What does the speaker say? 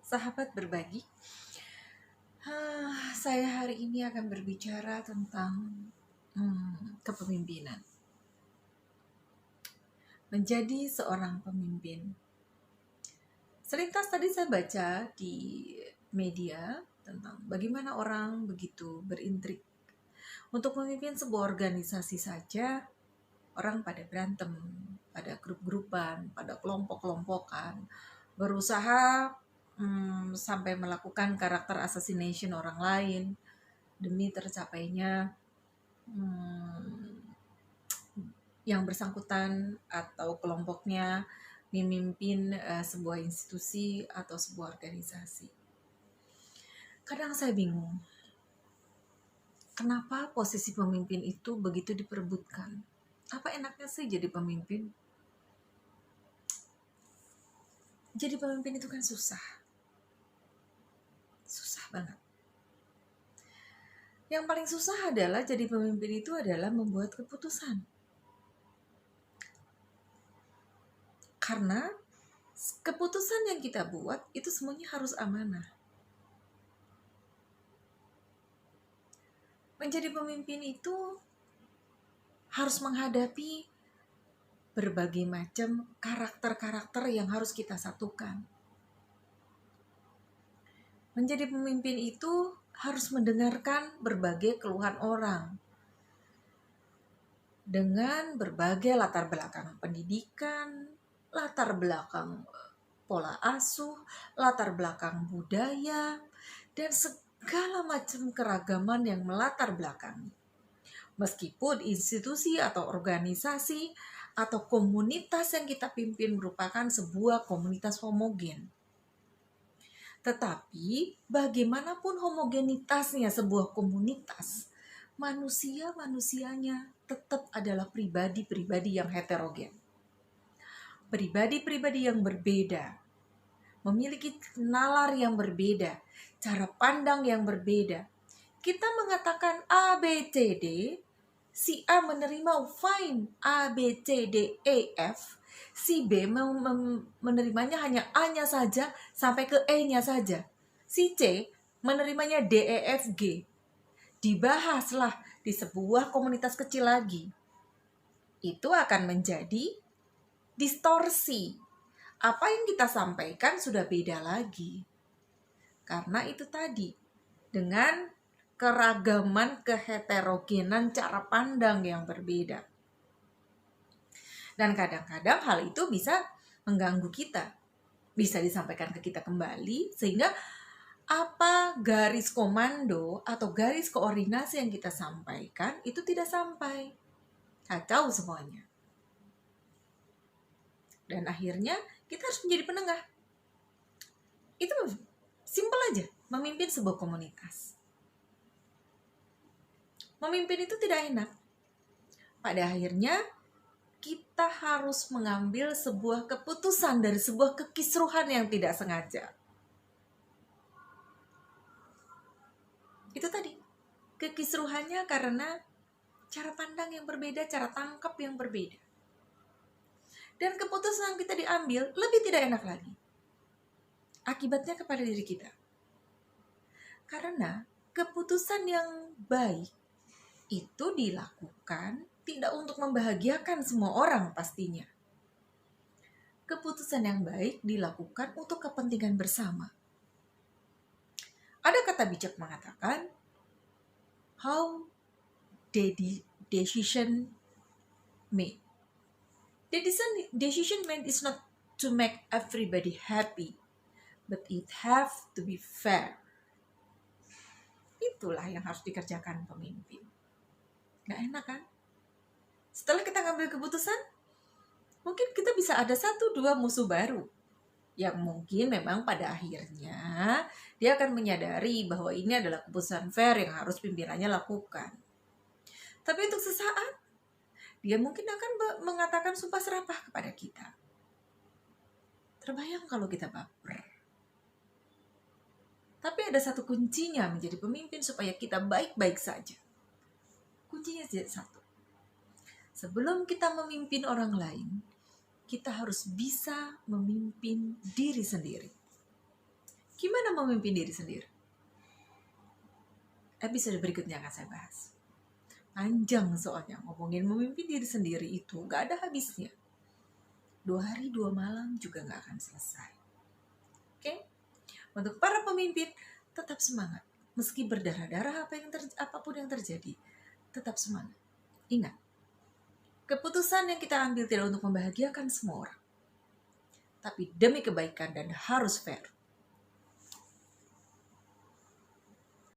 Sahabat berbagi. Saya hari ini akan berbicara tentang kepemimpinan. Menjadi seorang pemimpin. Selintas tadi saya baca di media tentang bagaimana orang begitu berintrik. Untuk memimpin sebuah organisasi saja, orang pada berantem, pada grup-grupan, pada kelompok-kelompokan, berusaha sampai melakukan karakter assassination orang lain demi tercapainya yang bersangkutan atau kelompoknya memimpin sebuah institusi atau sebuah organisasi. Kadang saya bingung, kenapa posisi pemimpin itu begitu diperebutkan? Apa enaknya sih jadi pemimpin? Jadi pemimpin itu kan susah. Susah banget. Yang paling susah adalah jadi pemimpin itu adalah membuat keputusan. Karena keputusan yang kita buat itu semuanya harus amanah. Menjadi pemimpin itu harus menghadapi berbagai macam karakter-karakter yang harus kita satukan. Menjadi pemimpin itu harus mendengarkan berbagai keluhan orang dengan berbagai latar belakang pendidikan, latar belakang pola asuh, latar belakang budaya, dan segala macam keragaman yang melatar belakangi. Meskipun institusi atau organisasi atau komunitas yang kita pimpin merupakan sebuah komunitas homogen. Tetapi bagaimanapun homogenitasnya sebuah komunitas, manusia-manusianya tetap adalah pribadi-pribadi yang heterogen. Pribadi-pribadi yang berbeda, memiliki nalar yang berbeda, cara pandang yang berbeda. Kita mengatakan A, B, C, D, si A menerima fine A, B, C, D, E, F, si B menerimanya hanya A-nya saja sampai ke E-nya saja. Si C menerimanya D, E, F, G. Dibahaslah di sebuah komunitas kecil lagi. Itu akan menjadi distorsi. Apa yang kita sampaikan sudah beda lagi. Karena itu tadi, dengan keragaman, keheterogenan cara pandang yang berbeda. Dan kadang-kadang hal itu bisa mengganggu kita. Bisa disampaikan ke kita kembali, sehingga apa garis komando atau garis koordinasi yang kita sampaikan itu tidak sampai. Kacau semuanya. Dan akhirnya kita harus menjadi penengah. Itu simpel aja, memimpin sebuah komunitas. Memimpin itu tidak enak. Pada akhirnya kita harus mengambil sebuah keputusan dari sebuah kekisruhan yang tidak sengaja. Itu tadi, kekisruhannya karena cara pandang yang berbeda, cara tangkap yang berbeda. Dan keputusan yang kita diambil lebih tidak enak lagi. Akibatnya kepada diri kita. Karena keputusan yang baik itu dilakukan tidak untuk membahagiakan semua orang pastinya. Keputusan yang baik dilakukan untuk kepentingan bersama. Ada kata bijak mengatakan, how decision made. The decision made is not to make everybody happy, but it have to be fair. Itulah yang harus dikerjakan pemimpin. Gak enak kan? Setelah kita ngambil keputusan, mungkin kita bisa ada 1-2 musuh baru. Yang mungkin memang pada akhirnya dia akan menyadari bahwa ini adalah keputusan fair yang harus pimpinannya lakukan. Tapi untuk sesaat, dia mungkin akan mengatakan sumpah serapah kepada kita. Terbayang kalau kita baper. Tapi ada satu kuncinya menjadi pemimpin supaya kita baik-baik saja. Kuncinya satu. Sebelum kita memimpin orang lain, kita harus bisa memimpin diri sendiri. Gimana memimpin diri sendiri? Episode berikutnya akan saya bahas. Panjang soalnya, ngomongin memimpin diri sendiri itu gak ada habisnya. 2 hari 2 malam juga gak akan selesai. Oke? Untuk para pemimpin, tetap semangat. Meski berdarah-darah apapun yang terjadi, tetap semangat. Ingat, keputusan yang kita ambil tidak untuk membahagiakan semua orang, tapi demi kebaikan dan harus fair.